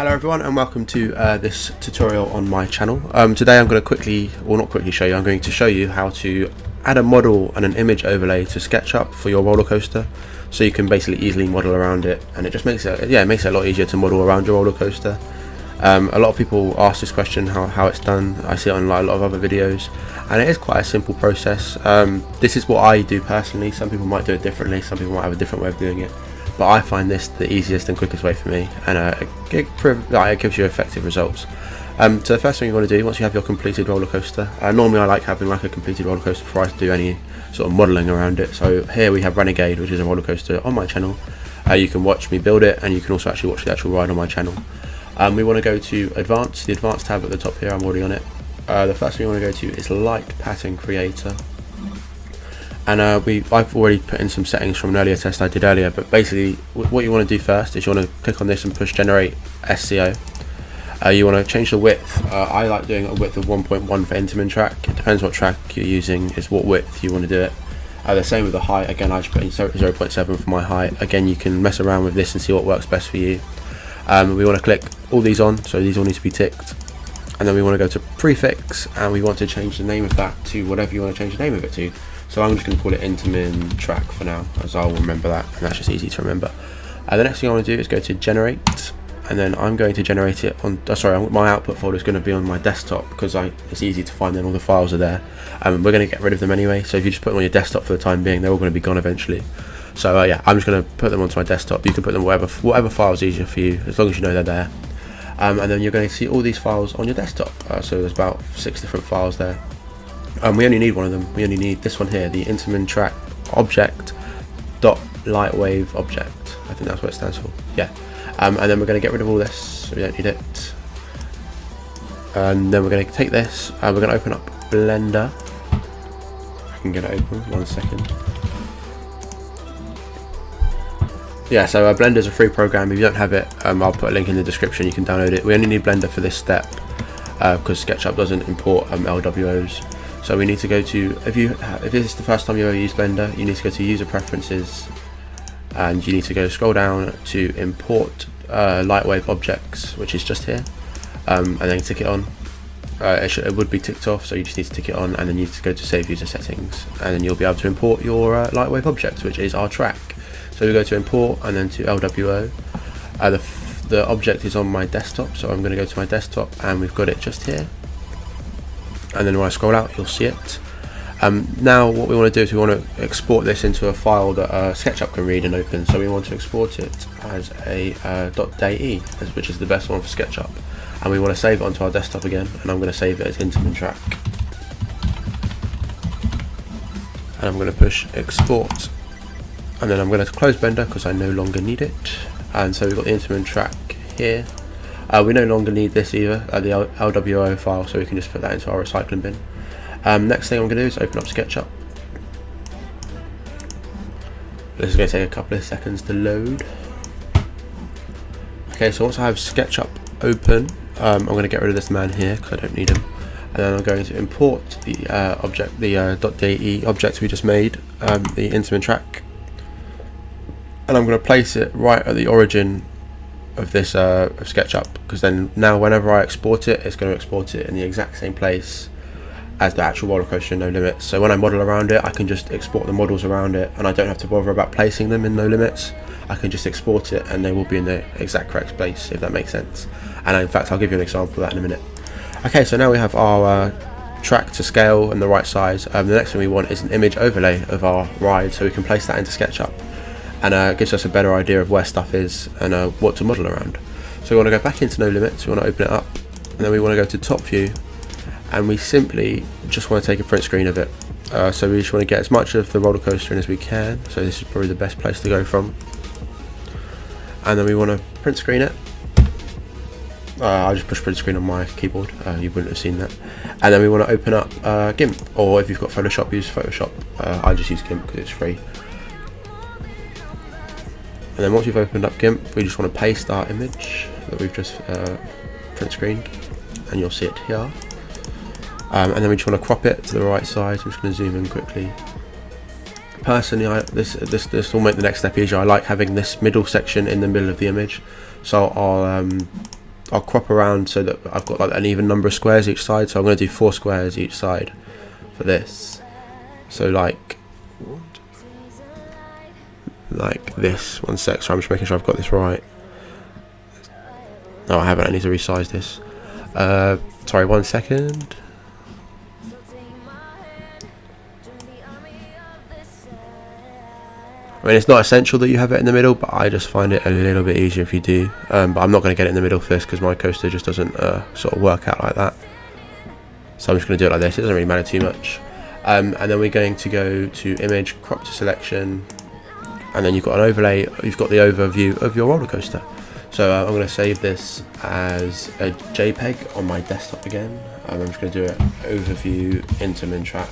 Hello everyone and welcome to this tutorial on my channel. Today I'm going to show you, I'm going to show you how to add a model and an image overlay to SketchUp for your roller coaster, so you can basically easily model around it, and it just makes it a lot easier to model around your roller coaster. A lot of people ask this question, how it's done. I see it on like a lot of other videos, and it is quite a simple process. This is what I do personally. Some people might do it differently, some people might have a different way of doing it, but I find this the easiest and quickest way for me, and it gives you effective results. So the first thing you want to do, once you have your completed roller coaster, normally I like having like a completed roller coaster before I do any sort of modelling around it. So here we have Renegade, which is a roller coaster on my channel. You can watch me build it, and you can also actually watch the actual ride on my channel. We want to go to Advanced, the Advanced tab at the top here. I'm already on it. The first thing we want to go to is Light Pattern Creator. And I've already put in some settings from an earlier test I did earlier, but basically what you want to do first is you want to click on this and push Generate SCO. You want to change the width. I like doing a width of 1.1 for Intamin track. It depends what track you're using, is what width you want to do it. The same with the height. Again, I just put in 0.7 for my height. Again, you can mess around with this and see what works best for you. We want to click all these on, so these all need to be ticked. And then we want to go to Prefix, and we want to change the name of that to whatever you want to change the name of it to. So I'm just going to call it Intamin track for now, as I'll remember that, and that's just easy to remember. The next thing I want to do is go to Generate, and then I'm going to generate it on, my output folder is going to be on my desktop, because it's easy to find, then all the files are there. We're going to get rid of them anyway, so if you just put them on your desktop for the time being, they're all going to be gone eventually. So yeah, I'm just going to put them onto my desktop. You can put them whatever file is easier for you, as long as you know they're there. And then you're going to see all these files on your desktop. So there's about 6 different files there. We only need one of them. We only need this one here, the Intamin track object dot lightwave object. I think that's what it stands for. Yeah. And then we're going to get rid of all this, so we don't need it. And then we're going to take this, we're going to open up Blender. I can get it open, 1 second. Yeah, so Blender is a free program. If you don't have it, I'll put a link in the description. You can download it. We only need Blender for this step because SketchUp doesn't import LWOs. So we need to go to, if this is the first time you ever used Blender, you need to go to User Preferences, and you need to go scroll down to Import Lightwave Objects, which is just here, and then tick it on. It would be ticked off, so you just need to tick it on, and then you need to go to Save User Settings, and then you'll be able to import your Lightwave object, which is our track. So we go to Import and then to LWO. The object is on my desktop, so I'm going to go to my desktop, and we've got it just here. And then when I scroll out, you'll see it. Now what we want to do is we want to export this into a file that SketchUp can read and open. So we want to export it as a .de, which is the best one for SketchUp. And we want to save it onto our desktop again, and I'm going to save it as Intamin track. And I'm going to push Export. And then I'm going to close Blender because I no longer need it. And so we've got the Intamin track here. We no longer need this either, the LWO file, so we can just put that into our recycling bin. Next thing I'm going to do is open up SketchUp. This is going to take a couple of seconds to load. Okay, so once I have SketchUp open, I'm going to get rid of this man here because I don't need him. And then I'm going to import the .de object we just made, the Intamin track. And I'm going to place it right at the origin of this of SketchUp, because then now whenever I export it, it's going to export it in the exact same place as the actual roller coaster in Nolimits. So when I model around it, I can just export the models around it, and I don't have to bother about placing them in Nolimits. I can just export it, and they will be in the exact correct place, if that makes sense. And in fact, I'll give you an example of that in a minute. Okay, so now we have our track to scale and the right size. The next thing we want is an image overlay of our ride, so we can place that into SketchUp. And it gives us a better idea of where stuff is and what to model around. So we want to go back into Nolimits, we want to open it up, and then we want to go to Top View, and we simply just want to take a print screen of it. So we just want to get as much of the roller coaster in as we can, so this is probably the best place to go from. And then we want to print screen it. I just push print screen on my keyboard, you wouldn't have seen that. And then we want to open up GIMP, or if you've got Photoshop, use Photoshop. I just use GIMP because it's free. And then once you've opened up GIMP, we just want to paste our image that we've just print screened, and you'll see it here. And then we just want to crop it to the right size. I'm just going to zoom in quickly. Personally, this will make the next step easier. I like having this middle section in the middle of the image, so I'll I'll crop around so that I've got like an even number of squares each side. So I'm going to do 4 squares each side for this. So like this. One sec, so I'm just making sure I've got this right. No, I haven't. I need to resize this. Sorry, 1 second. I mean, it's not essential that you have it in the middle, but I just find it a little bit easier if you do. But I'm not going to get it in the middle for this because my coaster just doesn't sort of work out like that. So I'm just going to do it like this. It doesn't really matter too much. And then we're going to go to image, crop to selection, and then you've got an overlay. You've got the overview of your roller coaster. So I'm going to save this as a JPEG on my desktop again. I'm just going to do an overview into MinTrack.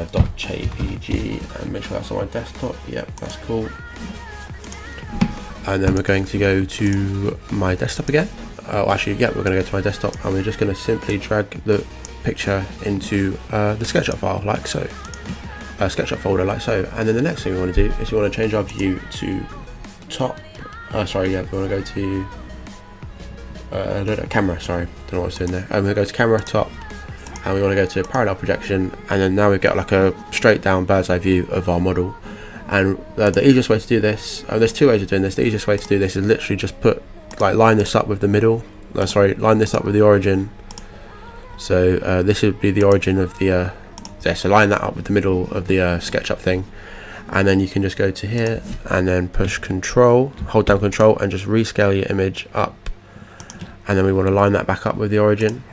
.jpg and make sure that's on my desktop. Yep, that's cool. And then we're going to go to my desktop again. Actually, yeah, we're going to go to my desktop and we're just going to simply drag the picture into the SketchUp file, like so. SketchUp folder, like so. And then the next thing we want to do is we want to change our view to top. Sorry, yeah, we want to go to camera. Sorry, don't know what I was doing there. I'm going to go to camera, top. And we want to go to parallel projection, and then now we've got like a straight down bird's eye view of our model. And the easiest way to do this, there's 2 ways of doing this. The easiest way to do this is literally just line this up with the middle. Line this up with the origin. So this would be the origin of the so line that up with the middle of the SketchUp thing, and then you can just go to here and then push Control, hold down Control, and just rescale your image up. And then we want to line that back up with the origin.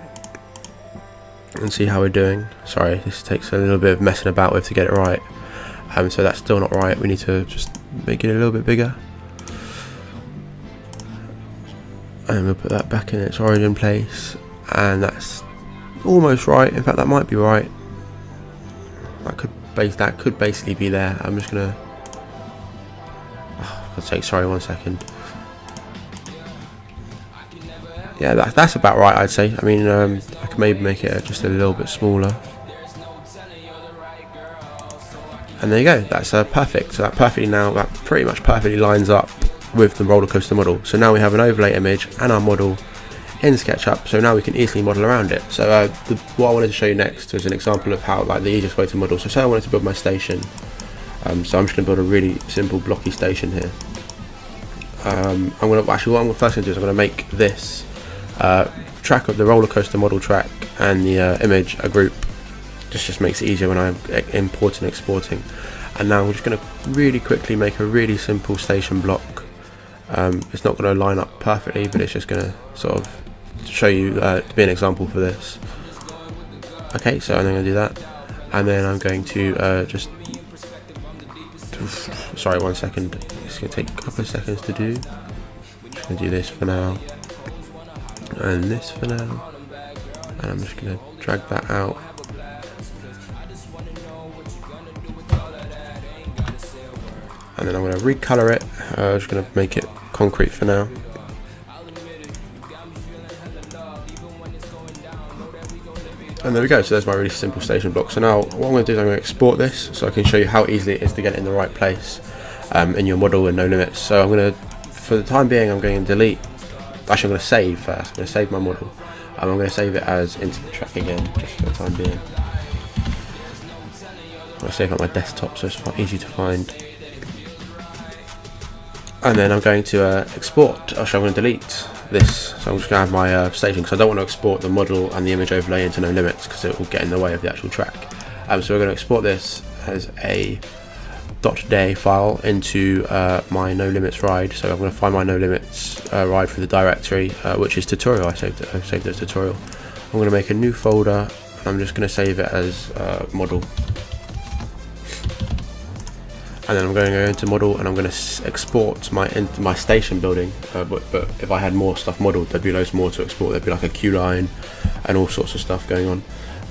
And see how we're doing. Sorry, this takes a little bit of messing about with to get it right. So that's still not right. We need to just make it a little bit bigger. And we'll put that back in its origin place. And that's almost right. In fact, that might be right. That could basically be there. I'm just gonna. Oh, for God's sake, sorry, 1 second. Yeah, that's about right, I'd say. I mean, I could maybe make it just a little bit smaller. And there you go, that's perfect. So that pretty much perfectly lines up with the roller coaster model. So now we have an overlay image and our model in SketchUp, so now we can easily model around it. So what I wanted to show you next was an example of how, the easiest way to model. So say I wanted to build my station. So I'm just going to build a really simple blocky station here. What I'm first going to do is I'm going to make this track of the roller coaster model track and the image a group. Just makes it easier when I'm importing and exporting. And now we're just going to really quickly make a really simple station block. It's not going to line up perfectly, but it's just going to sort of show you to be an example for this. Okay, so I'm going to do that, and then I'm going to sorry, 1 second. It's going to take a couple of seconds to do. I'm just going to do this for now. And this for now, and I'm just going to drag that out. And then I'm going to recolor it. I'm just going to make it concrete for now. And there we go, so there's my really simple station block. So now what I'm going to do is I'm going to export this so I can show you how easily it is to get it in the right place in your model in Nolimits. So I'm going to, for the time being, I'm going to delete. Actually, I'm going to save first. I'm going to save my model. I'm going to save it as into the track again, just for the time being. I'm going to save it on my desktop so it's quite easy to find. And then I'm going to export. Actually, I'm going to delete this. So I'm just going to have my staging, because I don't want to export the model and the image overlay into Nolimits because it will get in the way of the actual track. So we're going to export this as a .day file into my Nolimits ride. So I'm going to find my Nolimits ride through the directory, which is tutorial. I saved it as tutorial. I'm going to make a new folder, and I'm just going to save it as model. And then I'm going to go into model, and I'm going to export my station building. But if I had more stuff modeled, there'd be loads more to export. There'd be like a queue line and all sorts of stuff going on.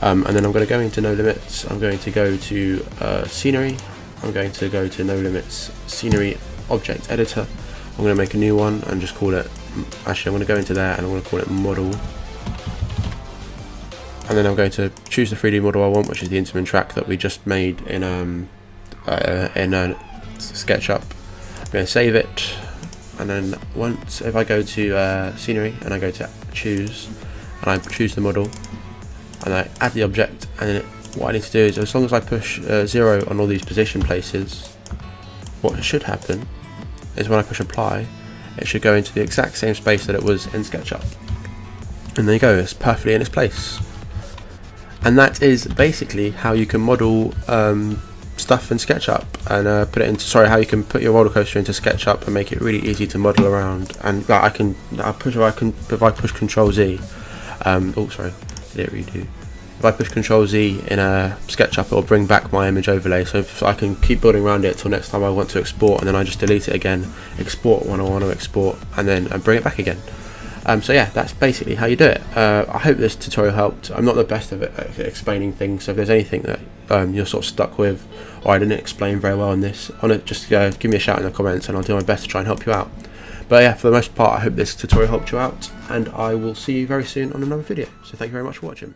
And then I'm going to go into Nolimits. I'm going to go to scenery. I'm going to go to Nolimits scenery object editor. I'm going to make a new one and just call it. Actually, I'm going to go into there and I'm going to call it model. And then I'm going to choose the 3D model I want, which is the instrument track that we just made in SketchUp. I'm going to save it, and then if I go to scenery and I go to choose, and I choose the model, and I add the object, and then what I need to do is, as long as I push 0 on all these position places, what should happen is when I push apply, it should go into the exact same space that it was in SketchUp. And there you go, it's perfectly in its place. And that is basically how you can model stuff in SketchUp and put it into, how you can put your roller coaster into SketchUp and make it really easy to model around. And if I push Control Z, oh sorry, did it redo? If I push Control Z in a SketchUp, it will bring back my image overlay, so I can keep building around it till next time I want to export, and then I just delete it again, export when I want to export, and then bring it back again. So yeah, that's basically how you do it. I hope this tutorial helped. I'm not the best at explaining things, so if there's anything that you're sort of stuck with, or I didn't explain very well in this, just give me a shout in the comments and I'll do my best to try and help you out. But yeah, for the most part, I hope this tutorial helped you out, and I will see you very soon on another video. So thank you very much for watching.